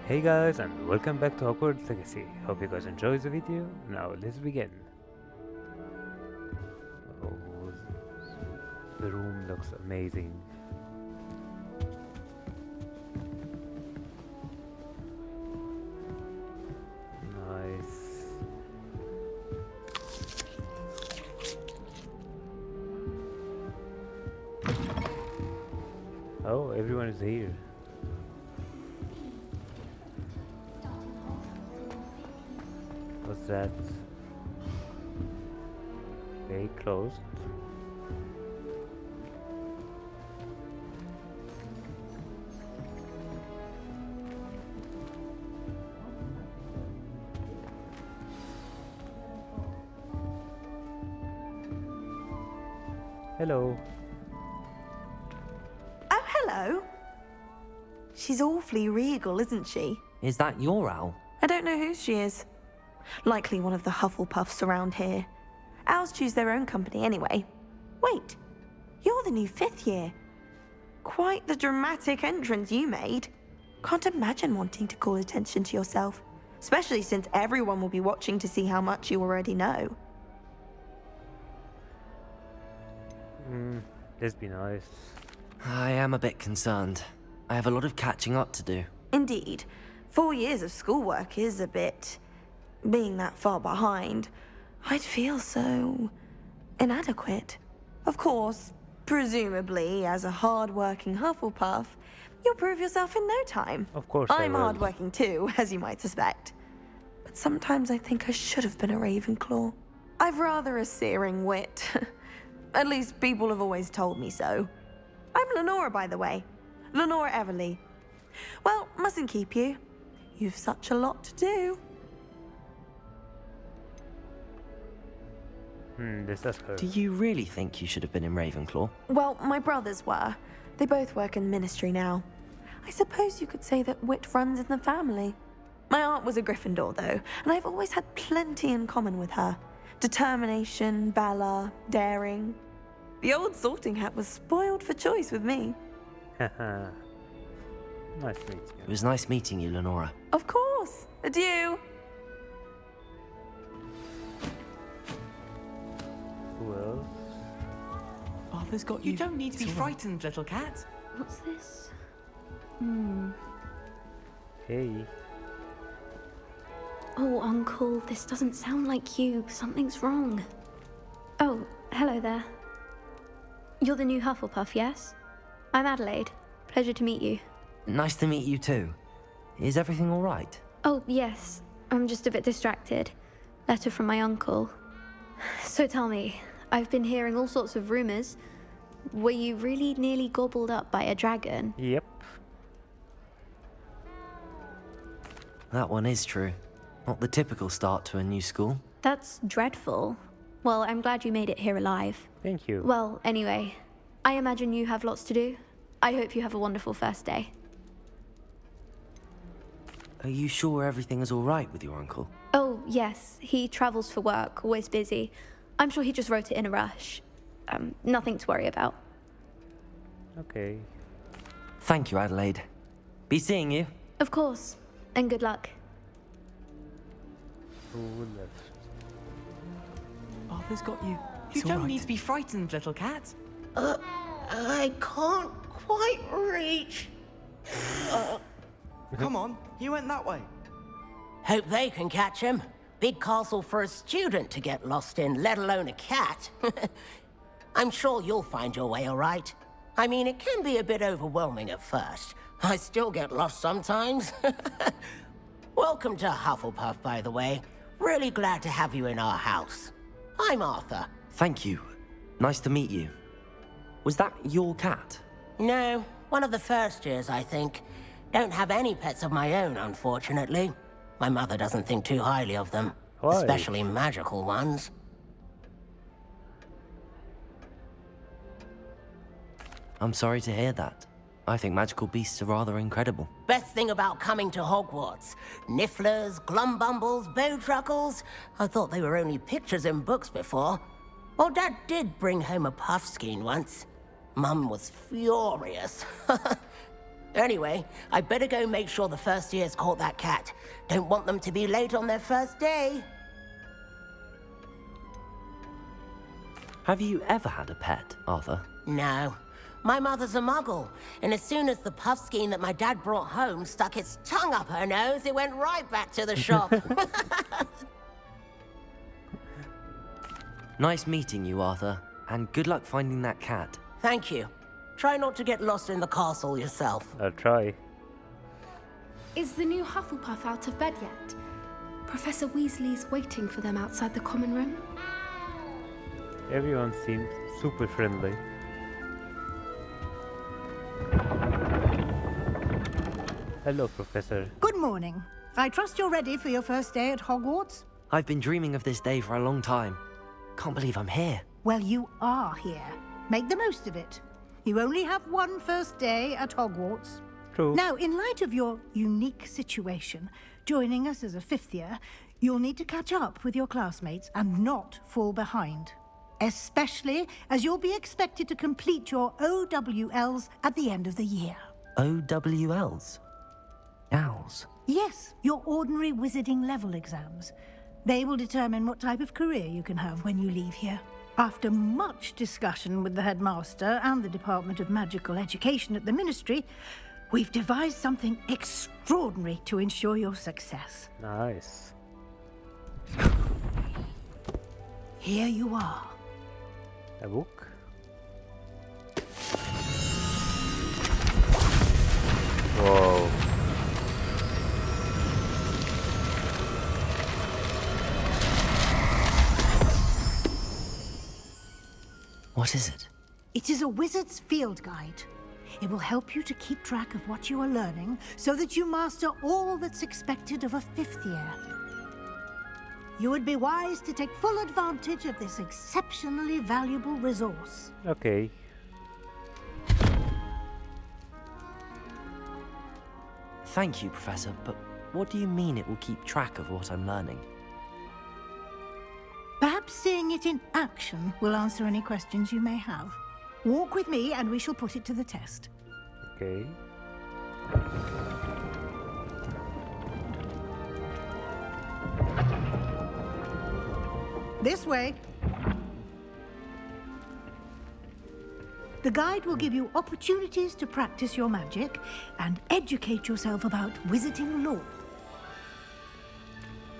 Hey guys, and welcome back to Hogwarts Legacy. Hope you guys enjoyed the video. Now let's begin. Oh, the room looks amazing. Nice. Oh, everyone is here. What's that? Okay, closed. Hello. Oh, hello. She's awfully regal, isn't she? Is that your owl? I don't know who she is. Likely one of the Hufflepuffs around here. Owls choose their own company anyway. Wait, you're the new 5th year. Quite the dramatic entrance you made. Can't imagine wanting to call attention to yourself, especially since everyone will be watching to see how much you already know. Let's be nice. I am a bit concerned. I have a lot of catching up to do. Indeed, 4 years of schoolwork is a bit... Being that far behind, I'd feel so... inadequate. Of course, presumably, as a hard-working Hufflepuff, you'll prove yourself in no time. Of course I'm I will. hard-working too, as you might suspect. But sometimes I think I should have been a Ravenclaw. I've rather a searing wit. At least people have always told me so. I'm Lenora, by the way. Lenora Everly. Well, mustn't keep you. You've such a lot to do. Let's ask her. Do you really think you should have been in Ravenclaw? Well, my brothers were. They both work in ministry now. I suppose you could say that wit runs in the family. My aunt was a Gryffindor, though, and I've always had plenty in common with her. Determination, valor, daring. The old sorting hat was spoiled for choice with me. Haha. Nice to meet you. It was nice meeting you, Lenora. Of course. Adieu. Who else? Arthur's got you. You don't need to be frightened, little cat. What's this? Hey. Oh, Uncle, this doesn't sound like you. Something's wrong. Oh, hello there. You're the new Hufflepuff, yes? I'm Adelaide. Pleasure to meet you. Nice to meet you too. Is everything all right? Oh, yes. I'm just a bit distracted. Letter from my uncle. So tell me, I've been hearing all sorts of rumors. Were you really nearly gobbled up by a dragon? Yep. That one is true. Not the typical start to a new school. That's dreadful. Well, I'm glad you made it here alive. Thank you. Well, anyway, I imagine you have lots to do. I hope you have a wonderful first day. Are you sure everything is all right with your uncle? Oh, yes. He travels for work, always busy. I'm sure he just wrote it in a rush. Nothing to worry about. Okay. Thank you, Adelaide. Be seeing you. Of course. And good luck. Who left? Arthur's got you. It's You don't all right. need to be frightened, little cat. I can't quite reach. Come on, you went that way. Hope they can catch him. Big castle for a student to get lost in, let alone a cat. I'm sure you'll find your way all right. I mean, it can be a bit overwhelming at first. I still get lost sometimes. Welcome to Hufflepuff, by the way. Really glad to have you in our house. I'm Arthur. Thank you. Nice to meet you. Was that your cat? No, one of the first years, I think. Don't have any pets of my own, unfortunately. My mother doesn't think too highly of them, Why? especially magical ones. I'm sorry to hear that. I think magical beasts are rather incredible. Best thing about coming to Hogwarts. Nifflers, glumbumbles, bowtruckles. I thought they were only pictures in books before. Well, Dad did bring home a puff skein once. Mum was furious. Anyway, I better go make sure the first year's caught that cat. Don't want them to be late on their first day. Have you ever had a pet, Arthur? No. My mother's a muggle, and as soon as the puffskein that my dad brought home stuck its tongue up her nose, it went right back to the shop. Nice meeting you, Arthur, and good luck finding that cat. Thank you. Try not to get lost in the castle yourself. I'll try. Is the new Hufflepuff out of bed yet? Professor Weasley's waiting for them outside the common room. Everyone seems super friendly. Hello, Professor. Good morning. I trust you're ready for your first day at Hogwarts? I've been dreaming of this day for a long time. Can't believe I'm here. Well, you are here. Make the most of it. You only have one first day at Hogwarts. True. Now, in light of your unique situation, joining us as a fifth year, you'll need to catch up with your classmates and not fall behind. Especially as you'll be expected to complete your OWLs at the end of the year. OWLs? Owls? Yes, your ordinary wizarding level exams. They will determine what type of career you can have when you leave here. After much discussion with the headmaster and the Department of Magical Education at the Ministry, we've devised something extraordinary to ensure your success. Nice. Here you are. A book? Whoa. What is it? It is a wizard's field guide. It will help you to keep track of what you are learning so that you master all that's expected of a fifth year. You would be wise to take full advantage of this exceptionally valuable resource. Okay. Thank you, Professor, but what do you mean it will keep track of what I'm learning? Perhaps seeing it in action will answer any questions you may have. Walk with me and we shall put it to the test. Okay. This way. The guide will give you opportunities to practice your magic and educate yourself about wizarding lore.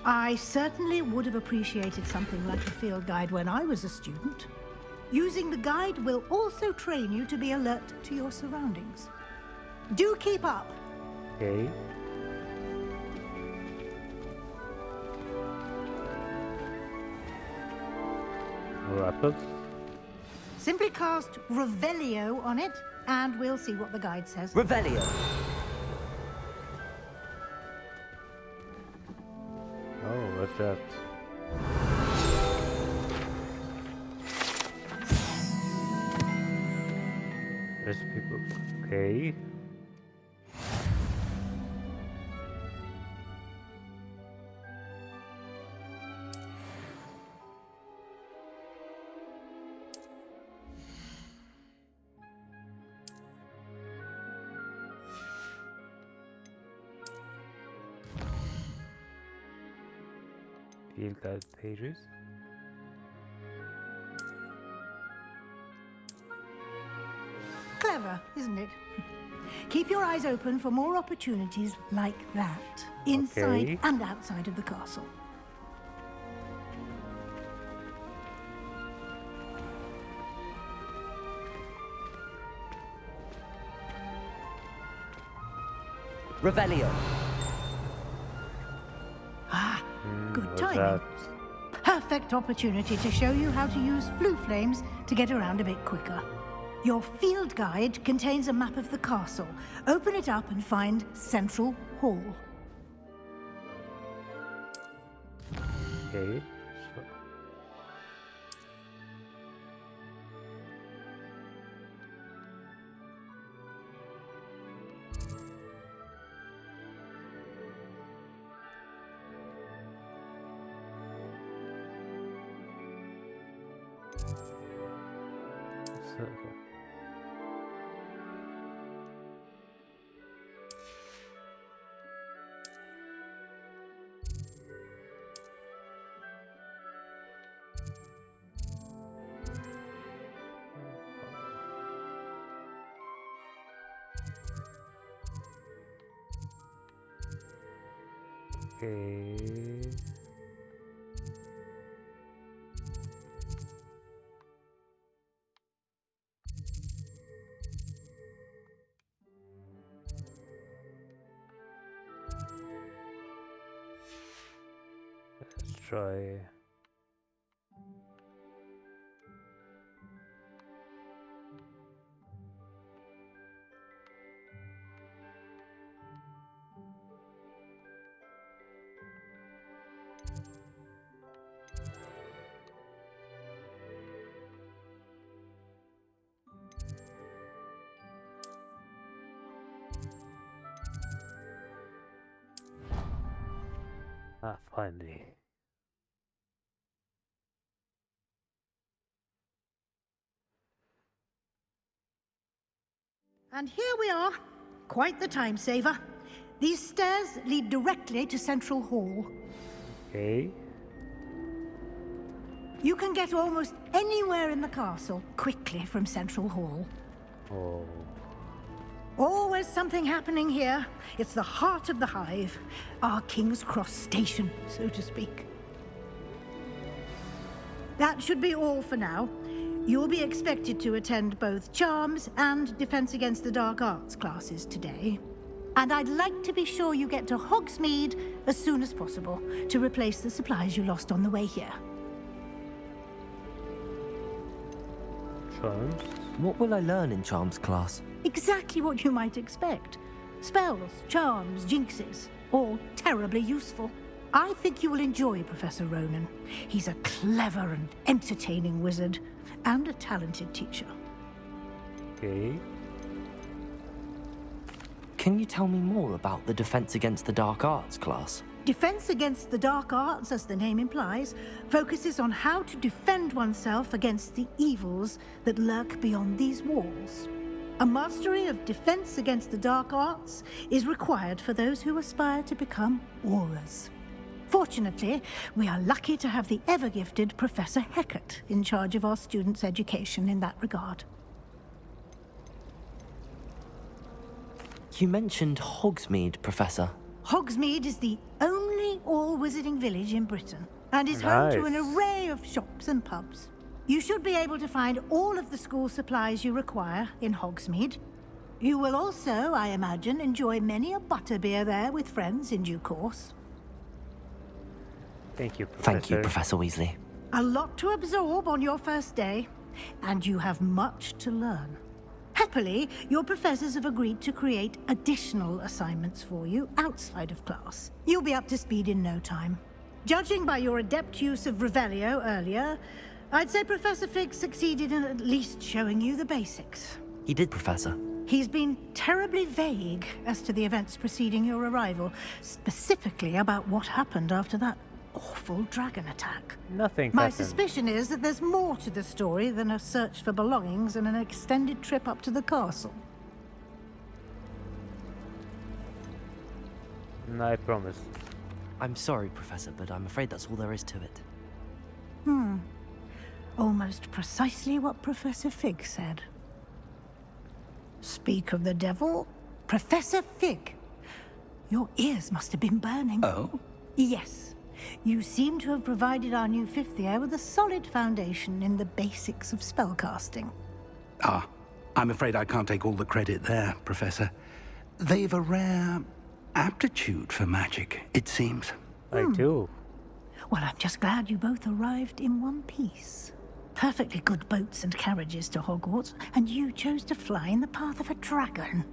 I certainly would have appreciated something like a field guide when I was a student. Using the guide will also train you to be alert to your surroundings. Do keep up. Okay. More apples. Simply cast Revelio on it, and we'll see what the guide says. Revelio! Oh, what's that? Recipe book. Okay. Field guide pages. Clever, isn't it? Keep your eyes open for more opportunities like that, inside Okay. and outside of the castle. Revelio! Good What's timing. that? Perfect opportunity to show you how to use flue flames to get around a bit quicker. Your field guide contains a map of the castle. Open it up and find Central Hall. Okay. So, Okay. Let's try. Ah, finally. And here we are. Quite the time saver. These stairs lead directly to Central Hall. Okay. You can get almost anywhere in the castle quickly from Central Hall. Oh. Always something happening here. It's the heart of the hive. Our King's Cross station, so to speak. That should be all for now. You'll be expected to attend both Charms and Defense Against the Dark Arts classes today. And I'd like to be sure you get to Hogsmeade as soon as possible to replace the supplies you lost on the way here. Charms. What will I learn in Charms class? Exactly what you might expect. Spells, charms, jinxes, all terribly useful. I think you will enjoy Professor Ronan. He's a clever and entertaining wizard, and a talented teacher. Okay. Can you tell me more about the Defense Against the Dark Arts class? Defense Against the Dark Arts, as the name implies, focuses on how to defend oneself against the evils that lurk beyond these walls. A mastery of Defense Against the Dark Arts is required for those who aspire to become Aurors. Fortunately, we are lucky to have the ever-gifted Professor Hecat in charge of our students' education in that regard. You mentioned Hogsmeade, Professor. Hogsmeade is the only all-wizarding village in Britain, and is home to an Nice. array of shops and pubs. You should be able to find all of the school supplies you require in Hogsmeade. You will also, I imagine, enjoy many a butterbeer there with friends in due course. Thank you, Professor. Thank you, Professor Weasley. A lot to absorb on your first day, and you have much to learn. Happily, your professors have agreed to create additional assignments for you outside of class. You'll be up to speed in no time. Judging by your adept use of Revelio earlier, I'd say Professor Fig succeeded in at least showing you the basics. He did, Professor. He's been terribly vague as to the events preceding your arrival, specifically about what happened after that awful dragon attack. Nothing My happened. suspicion is that there's more to the story than a search for belongings and an extended trip up to the castle. I promise. I'm sorry, Professor, but I'm afraid that's all there is to it. Almost precisely what Professor Fig said. Speak of the devil, Professor Fig. Your ears must have been burning. Oh? Yes. You seem to have provided our new fifth year with a solid foundation in the basics of spellcasting. Ah, I'm afraid I can't take all the credit there, Professor. They've a rare aptitude for magic, it seems. I do. Well, I'm just glad you both arrived in one piece. Perfectly good boats and carriages to Hogwarts, and you chose to fly in the path of a dragon.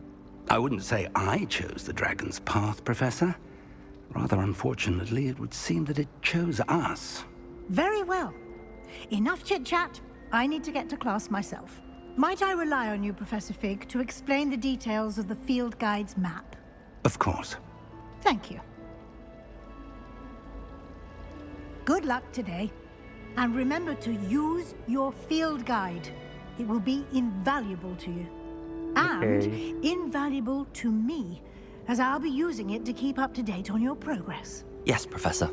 I wouldn't say I chose the dragon's path, Professor. Rather unfortunately, it would seem that it chose us. Very well. Enough chit-chat. I need to get to class myself. Might I rely on you, Professor Fig, to explain the details of the field guide's map? Of course. Thank you. Good luck today. And remember to use your field guide. It will be invaluable to you. And Okay. invaluable to me, as I'll be using it to keep up to date on your progress. Yes, Professor.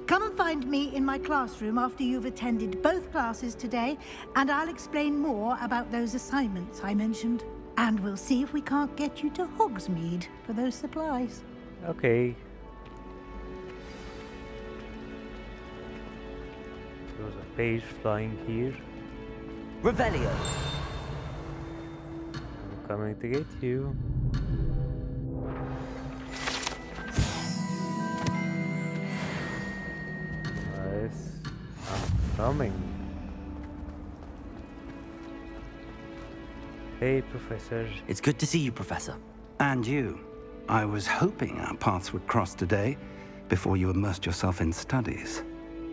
Come and find me in my classroom after you've attended both classes today, and I'll explain more about those assignments I mentioned. And we'll see if we can't get you to Hogsmeade for those supplies. Okay. There was a page flying here. Revelio. I'm coming to get you. Nice. I'm coming. Hey, Professor. It's good to see you, Professor. And you. I was hoping our paths would cross today, before you immersed yourself in studies.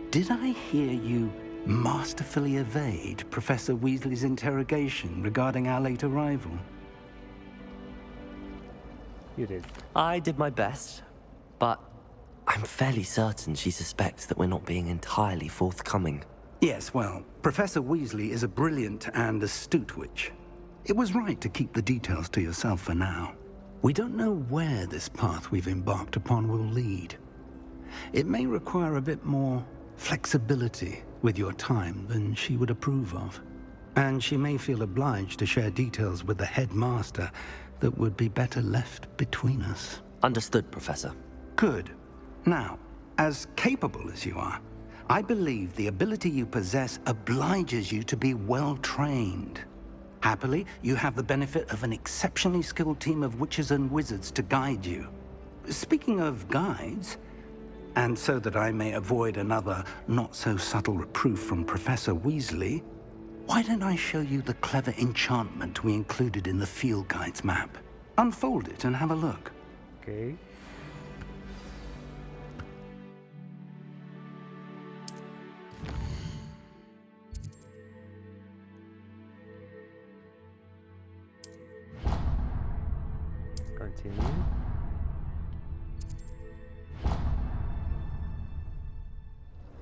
Did I hear you masterfully evade Professor Weasley's interrogation regarding our late arrival? You did. I did my best, but I'm fairly certain she suspects that we're not being entirely forthcoming. Yes, well, Professor Weasley is a brilliant and astute witch. It was right to keep the details to yourself for now. We don't know where this path we've embarked upon will lead. It may require a bit more flexibility with your time than she would approve of. And she may feel obliged to share details with the headmaster that would be better left between us. Understood, Professor. Good. Now, as capable as you are, I believe the ability you possess obliges you to be well trained. Happily, you have the benefit of an exceptionally skilled team of witches and wizards to guide you. Speaking of guides, and so that I may avoid another not-so-subtle reproof from Professor Weasley, why don't I show you the clever enchantment we included in the field guide's map? Unfold it and have a look. Okay. Continue.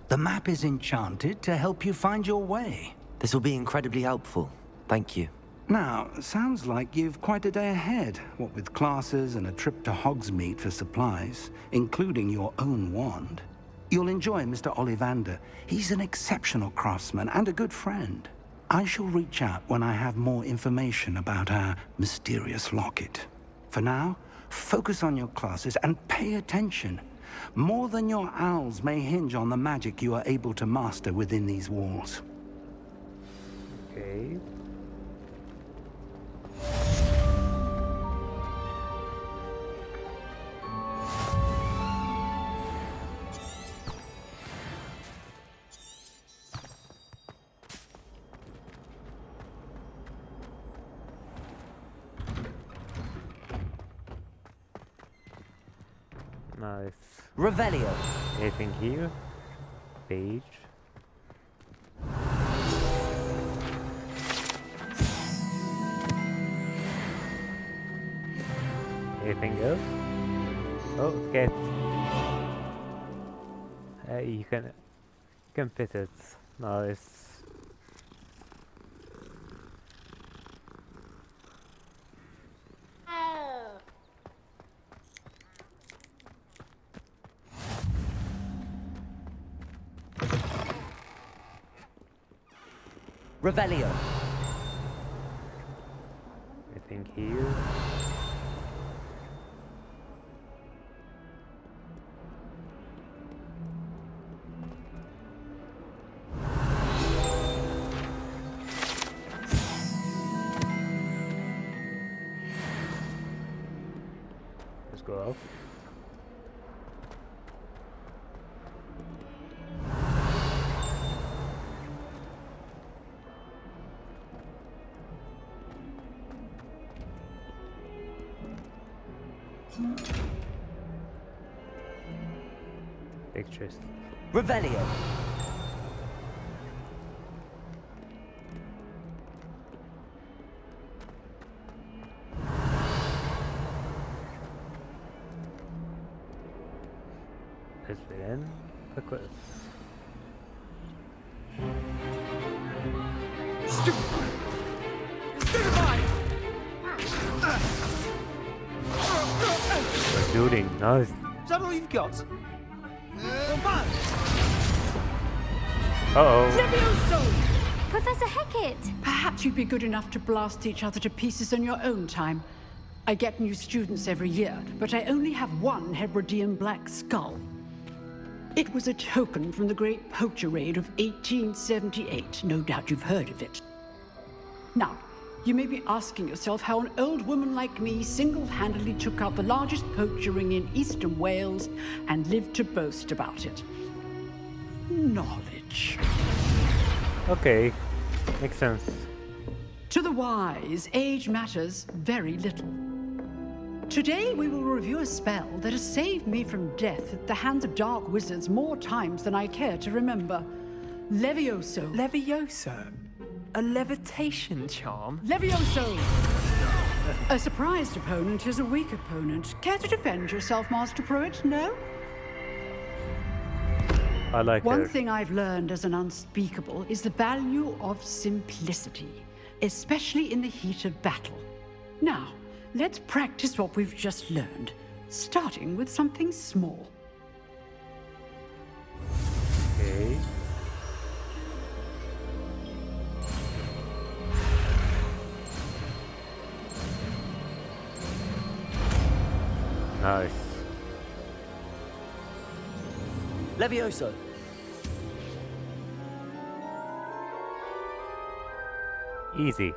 The map is enchanted to help you find your way. This will be incredibly helpful. Thank you. Now, sounds like you've quite a day ahead, what with classes and a trip to Hogsmeade for supplies, including your own wand. You'll enjoy Mr. Ollivander. He's an exceptional craftsman and a good friend. I shall reach out when I have more information about our mysterious locket. For now, focus on your classes and pay attention. More than your owls may hinge on the magic you are able to master within these walls. Okay. Nice. Revelio. Anything here? Page. Anything else? Oh, cat. You can pet it. Nice. Revelio. Anything here? Let's go up. Pictures. Revelio. Let's begin the quiz. We're shooting. Nice. Is that all you've got? Uh-oh. Professor Hecat! Perhaps you'd be good enough to blast each other to pieces in your own time. I get new students every year, but I only have one Hebridean black skull. It was a token from the Great Poacher Raid of 1878. No doubt you've heard of it. Now, you may be asking yourself how an old woman like me single-handedly took out the largest poacher ring in eastern Wales and lived to boast about it. Knowledge. Okay, makes sense. To the wise, age matters very little. Today we will review a spell that has saved me from death at the hands of dark wizards more times than I care to remember. Levioso. Levioso? A levitation charm? Levioso! A surprised opponent is a weak opponent. Care to defend yourself, Master Pruitt? No? I like One her. thing I've learned as an unspeakable is the value of simplicity, especially in the heat of battle. Now, let's practice what we've just learned, starting with something small. Okay. Nice. Levioso. Easy.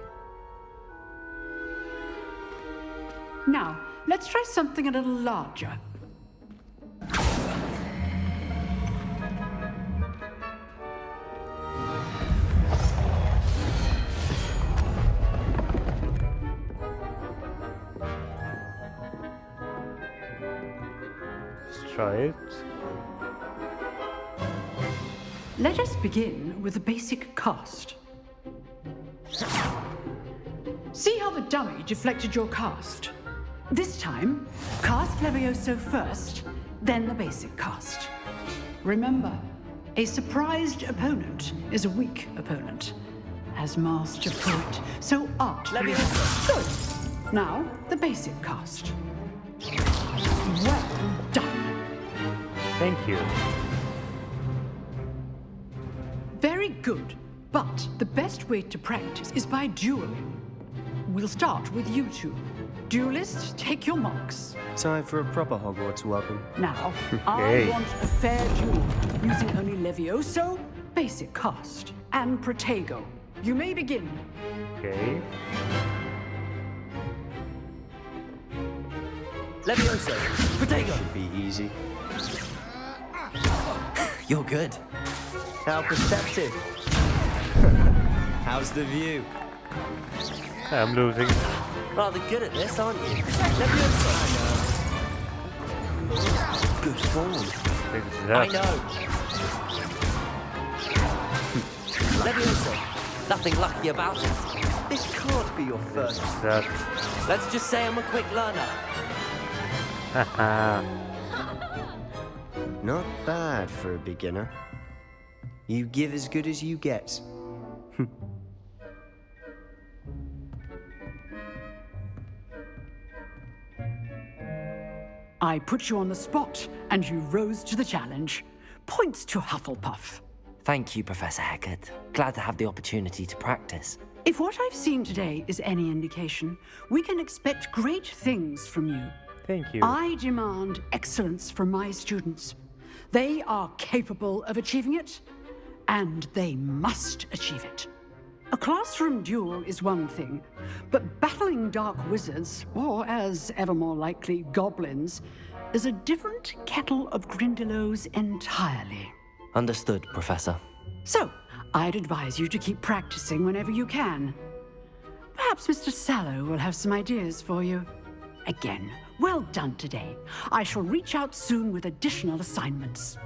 Now, let's try something a little larger. Let's try it. Let us begin with the basic cast. See how the dummy deflected your cast? This time, cast Levioso first, then the basic cast. Remember, a surprised opponent is a weak opponent. As Master Pruitt so artfully... Levioso! Good. Now, the basic cast. Well done. Thank you. Very good, but the best way to practice is by dueling. We'll start with you two. Duelists, take your marks. Time for a proper Hogwarts welcome. Now, Okay. I want a fair duel, using only Levioso, basic cast, and Protego. You may begin. Okay. Levioso. Protego. Should be easy. You're good. How perceptive. How's the view? I'm losing. Rather good at this, aren't you? Levioso. Good form. I I know. Levioso. Nothing lucky about it. This can't be your first. That. Let's just say I'm a quick learner. Haha. Not bad for a beginner. You give as good as you get. I put you on the spot, and you rose to the challenge. Points to Hufflepuff. Thank you, Professor Hecat. Glad to have the opportunity to practice. If what I've seen today is any indication, we can expect great things from you. Thank you. I demand excellence from my students. They are capable of achieving it, and they must achieve it. A classroom duel is one thing, but battling dark wizards, or as ever more likely, goblins, is a different kettle of Grindylows entirely. Understood, Professor. So, I'd advise you to keep practicing whenever you can. Perhaps Mr. Sallow will have some ideas for you. Again, well done today. I shall reach out soon with additional assignments.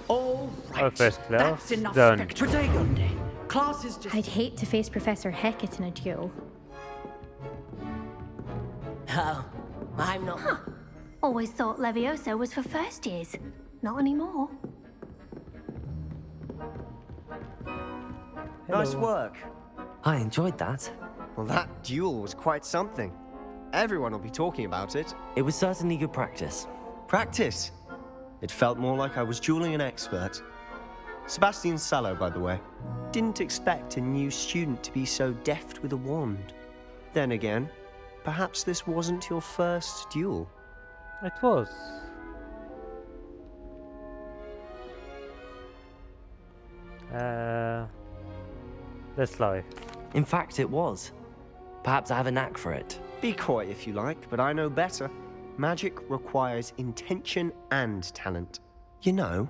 All right. Our first class That's enough done. spectacle. Class is just... I'd hate to face Professor Hecat in a duel. Oh, I'm not... Huh. Always thought Levioso was for first years. Not anymore. Nice work. I enjoyed that. Well, that duel was quite something. Everyone will be talking about it. It was certainly good practice. Practice. It felt more like I was dueling an expert. Sebastian Sallow, by the way. Didn't expect a new student to be so deft with a wand. Then again, perhaps this wasn't your first duel. It was. Let's lie. In fact, it was. Perhaps I have a knack for it. Be coy if you like, but I know better. Magic requires intention and talent. You know,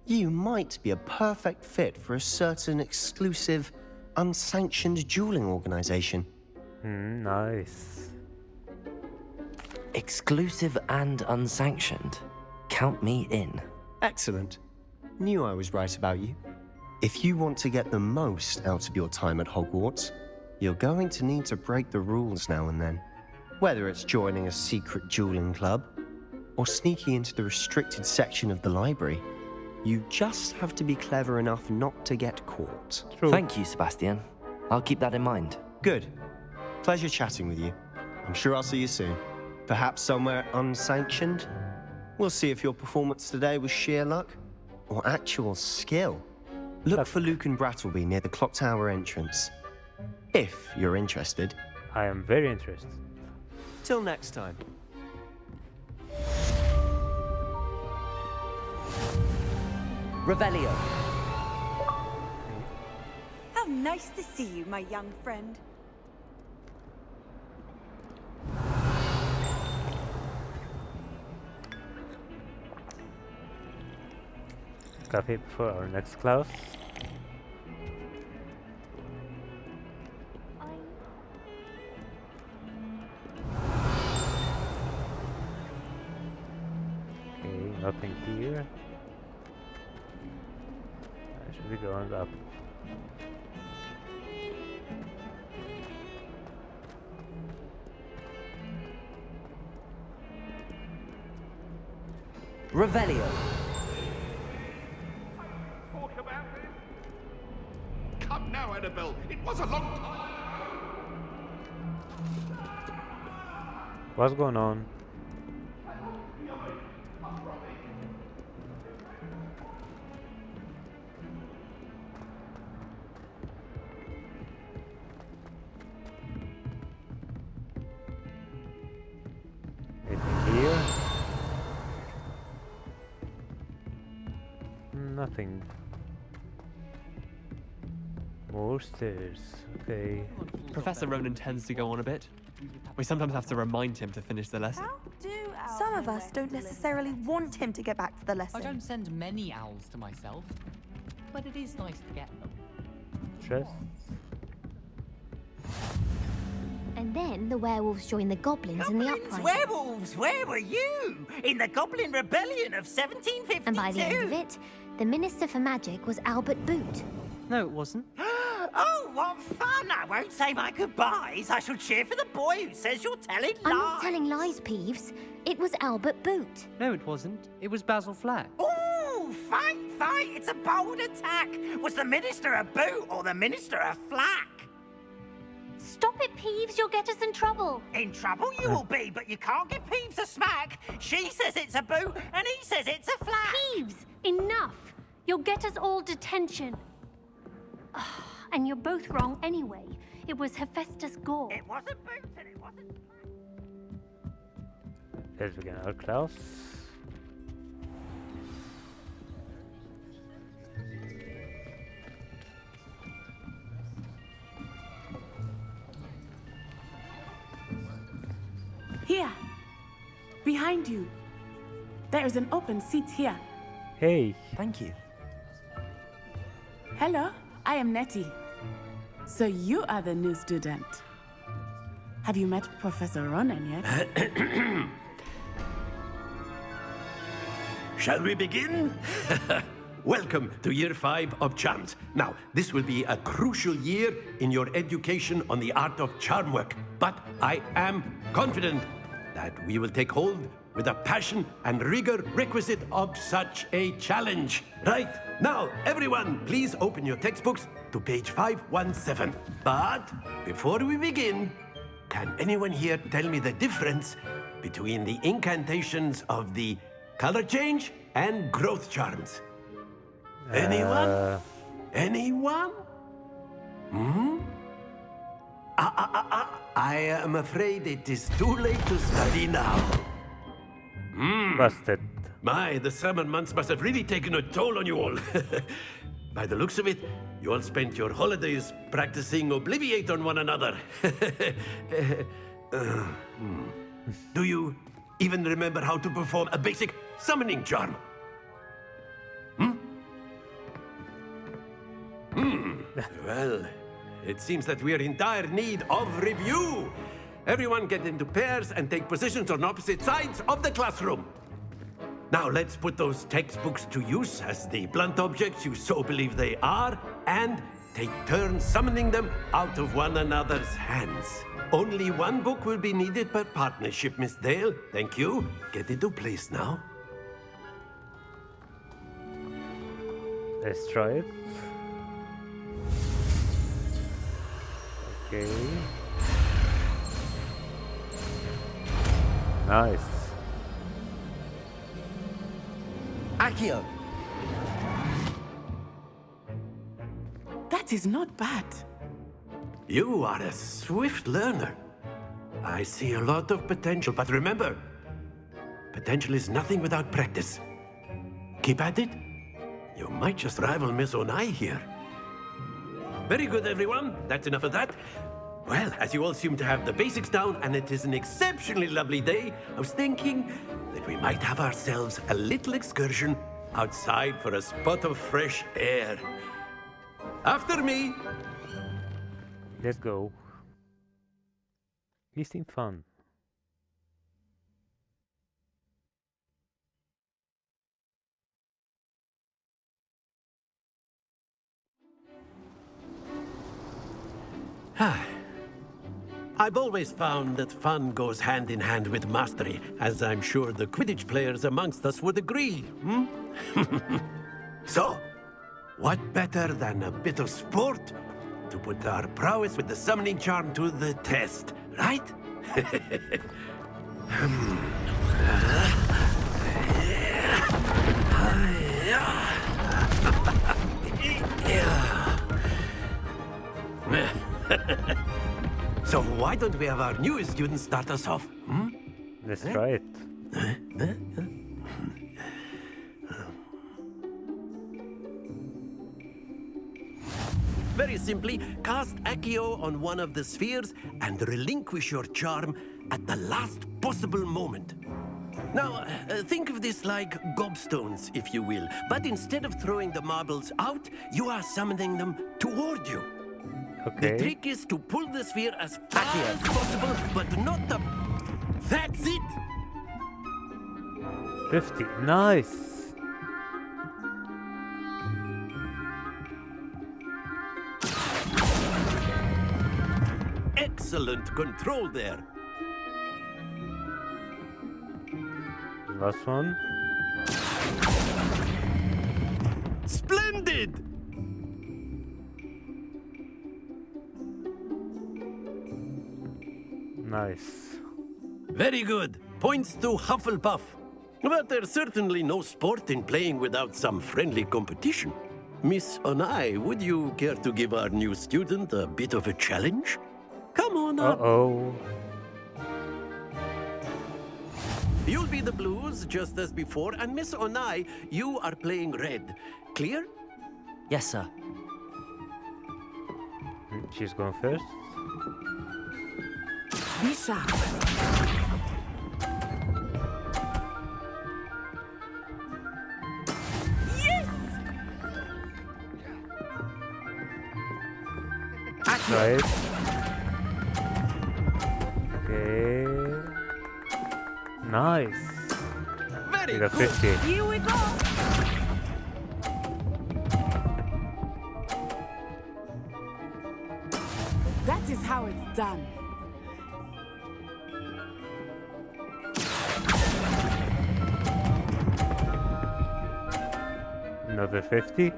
you might be a perfect fit for a certain exclusive, unsanctioned dueling organization. Nice. Exclusive and unsanctioned. Count me in. Excellent. Knew I was right about you. If you want to get the most out of your time at Hogwarts, you're going to need to break the rules now and then. Whether it's joining a secret dueling club, or sneaking into the restricted section of the library, you just have to be clever enough not to get caught. True. Thank you, Sebastian. I'll keep that in mind. Good. Pleasure chatting with you. I'm sure I'll see you soon. Perhaps somewhere unsanctioned? We'll see if your performance today was sheer luck or actual skill. Look for Luke and Brattleby near the clock tower entrance. If you're interested. I am very interested. Till next time. Revelio. How nice to see you, my young friend. Coffee for our next class. Okay, nothing here. I should be going up. Revelio. Come now, Annabelle. It was a long time. What's going on? Anything here? Nothing. More stairs. Okay. Professor Ronan tends to go on a bit. We sometimes have to remind him to finish the lesson. Some of us don't necessarily want him to get back to the lesson. I don't send many owls to myself, but it is nice to get them. Chests. And then the werewolves joined the goblins in the uprising. Werewolves, where were you? In the Goblin Rebellion of 1752. And by the end of it, the Minister for Magic was Albert Boot. No, it wasn't. Oh, what fun! I won't say my goodbyes. I shall cheer for the boy who says you're telling lies. I'm not telling lies, Peeves. It was Albert Boot. No, it wasn't. It was Basil Flack. Oh, fight! It's a bold attack. Was the Minister a boot or the Minister a flack? Stop it, Peeves. You'll get us in trouble. In trouble you will be, but you can't give Peeves a smack. She says it's a boot and he says it's a flack. Peeves, enough. You'll get us all detention. And you're both wrong anyway. It was Hephaestus Gore. It wasn't boot and it wasn't flack. Let's begin our class. Here, behind you. There is an open seat here. Hey. Thank you. Hello, I am Nettie. So you are the new student. Have you met Professor Ronan yet? Shall we begin? Welcome to Year 5 of Charms. Now, this will be a crucial year in your education on the art of charm work, but I am confident that we will take hold with the passion and rigor requisite of such a challenge. Right, now, everyone, please open your textbooks to page 517. But before we begin, can anyone here tell me the difference between the incantations of the color change and growth charms? Anyone? Anyone? I am afraid it is too late to study now. Busted. My, the summer months must have really taken a toll on you all. By the looks of it, you all spent your holidays practicing Obliviate on one another. Do you even remember how to perform a basic summoning charm? Well, it seems that we are in dire need of review. Everyone get into pairs and take positions on opposite sides of the classroom. Now let's put those textbooks to use as the blunt objects you so believe they are, and take turns summoning them out of one another's hands. Only one book will be needed per partnership, Miss Dale. Thank you. Get into place now. Let's try it. Okay. Nice. Accio! That is not bad. You are a swift learner. I see a lot of potential, but remember, potential is nothing without practice. Keep at it. You might just rival Miss Onai here. Very good, everyone. That's enough of that. Well, as you all seem to have the basics down, and it is an exceptionally lovely day, I was thinking that we might have ourselves a little excursion outside for a spot of fresh air. After me! Let's go. You seem fun. I've always found that fun goes hand in hand with mastery, as I'm sure the Quidditch players amongst us would agree, So, what better than a bit of sport to put our prowess with the summoning charm to the test, right? So why don't we have our newest student start us off? Let's try it. Very simply, cast Accio on one of the spheres and relinquish your charm at the last possible moment. Now, think of this like gobstones, if you will. But instead of throwing the marbles out, you are summoning them toward you. Okay. The trick is to pull the sphere as far as possible, but not the... That's it! 50. Nice. Excellent control there. Last one. Splendid! Nice. Very good. Points to Hufflepuff. But there's certainly no sport in playing without some friendly competition. Miss Onai, would you care to give our new student a bit of a challenge? Come on up. Uh-oh. You'll be the blues, just as before, and Miss Onai, you are playing red. Clear? Yes, sir. She's going first. Be sharp. Yes! Right. Okay. Nice. Very You got good. 50. Here we go. That is how it's done. Another 50.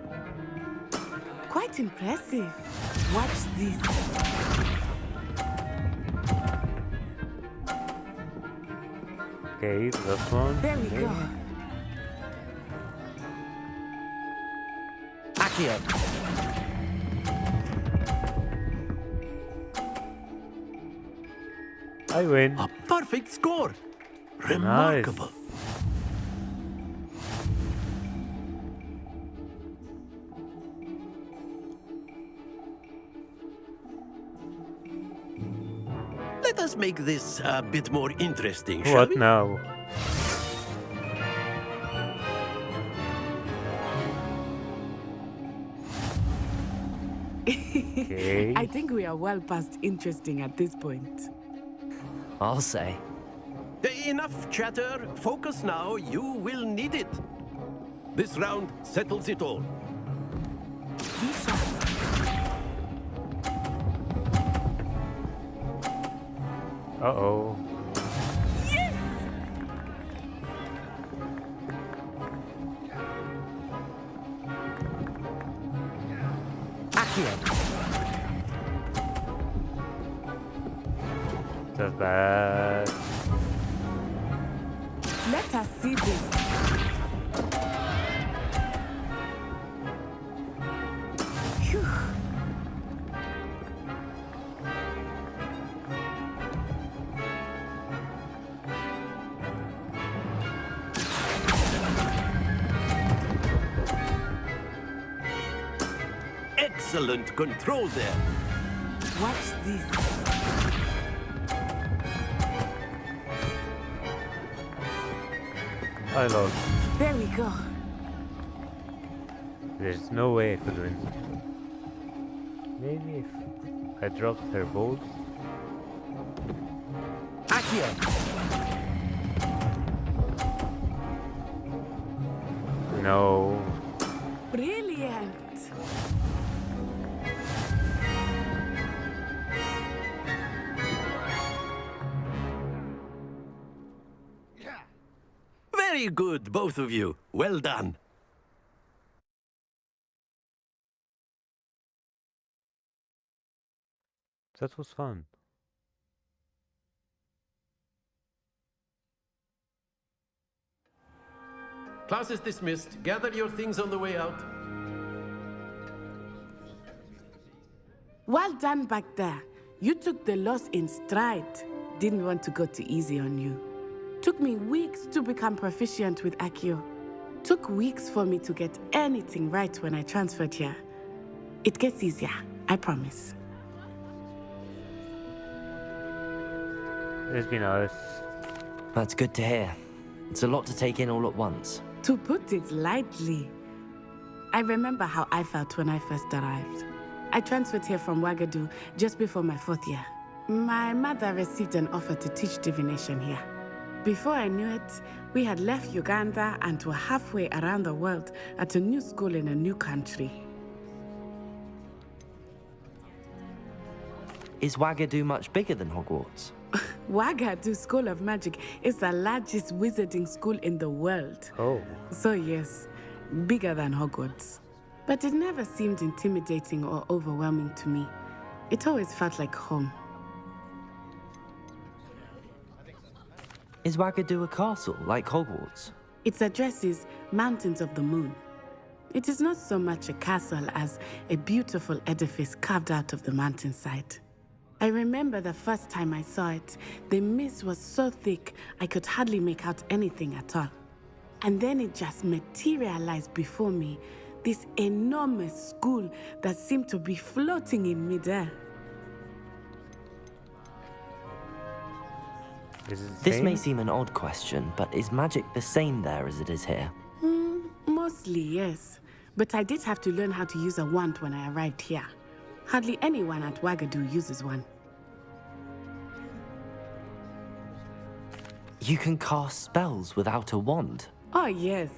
Quite impressive. Watch this. Okay, last one. There we Okay. go. Accio! I win. A perfect score. Remarkable. let's make this a bit more interesting, shall What we? now? Okay. I think we are well past interesting at this point. I'll say. Enough chatter. Focus now. You will need it. This round settles it all. Uh-oh. That's bad. Let us see this. Phew. Excellent control there. Watch this. I lost. There we go. There's no way I could win. Maybe if I dropped her bolts. Akio. No. Brilliant. Very good, both of you. Well done. That was fun. Class is dismissed. Gather your things on the way out. Well done back there. You took the loss in stride. Didn't want to go too easy on you. Took me weeks to become proficient with Akio. Took weeks for me to get anything right when I transferred here. It gets easier, I promise. Let's be nice. That's good to hear. It's a lot to take in all at once. To put it lightly, I remember how I felt when I first arrived. I transferred here from Wagadu just before my 4th year. My mother received an offer to teach divination here. Before I knew it, we had left Uganda and were halfway around the world at a new school in a new country. Is Wagadu much bigger than Hogwarts? Wagadu School of Magic is the largest wizarding school in the world. Oh. So yes, bigger than Hogwarts. But it never seemed intimidating or overwhelming to me. It always felt like home. Is Wagadu a castle, like Hogwarts? Its address is Mountains of the Moon. It is not so much a castle as a beautiful edifice carved out of the mountainside. I remember the first time I saw it, the mist was so thick I could hardly make out anything at all. And then it just materialized before me, this enormous school that seemed to be floating in midair. This may seem an odd question, but is magic the same there as it is here? Mostly, yes. But I did have to learn how to use a wand when I arrived here. Hardly anyone at Wagadu uses one. You can cast spells without a wand? Oh, yes.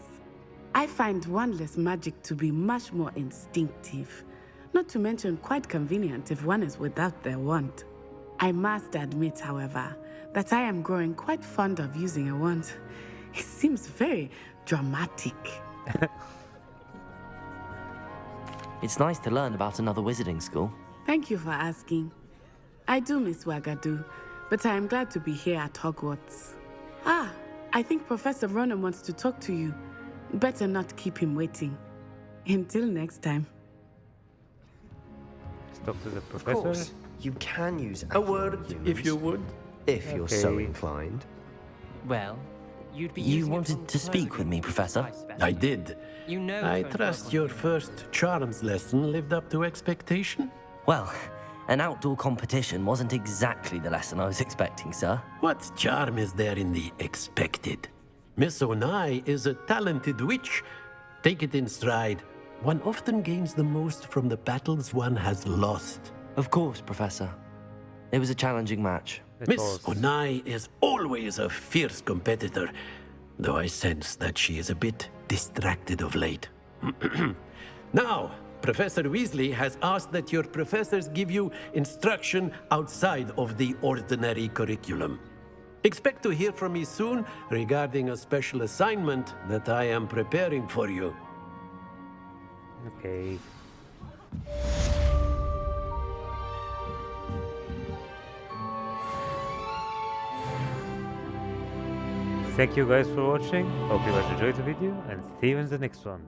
I find wandless magic to be much more instinctive. Not to mention quite convenient if one is without their wand. I must admit, however, that I am growing quite fond of using a wand. It seems very dramatic. It's nice to learn about another wizarding school. Thank you for asking. I do miss Wagadu, but I am glad to be here at Hogwarts. Ah, I think Professor Ronan wants to talk to you. Better not keep him waiting. Until next time. Stop to the Of professor. course, you can use A word, if you would. if you're so Okay. inclined. Well, you'd be You using it wanted wrong to speak with me, Professor? I did. You know I phone trust calls your on first charms lesson lived up to expectation. Well, An outdoor competition wasn't exactly the lesson I was expecting, sir. What charm is there in the expected? Miss Onai is a talented witch. Take it in stride. One often gains the most from the battles one has lost. Of course, Professor. It was a challenging match. Miss Onai is always a fierce competitor, though I sense that she is a bit distracted of late. Now, Professor Weasley has asked that your professors give you instruction outside of the ordinary curriculum. Expect to hear from me soon regarding a special assignment that I am preparing for you. Okay. Thank you guys for watching. Hope you guys enjoyed the video and see you in the next one.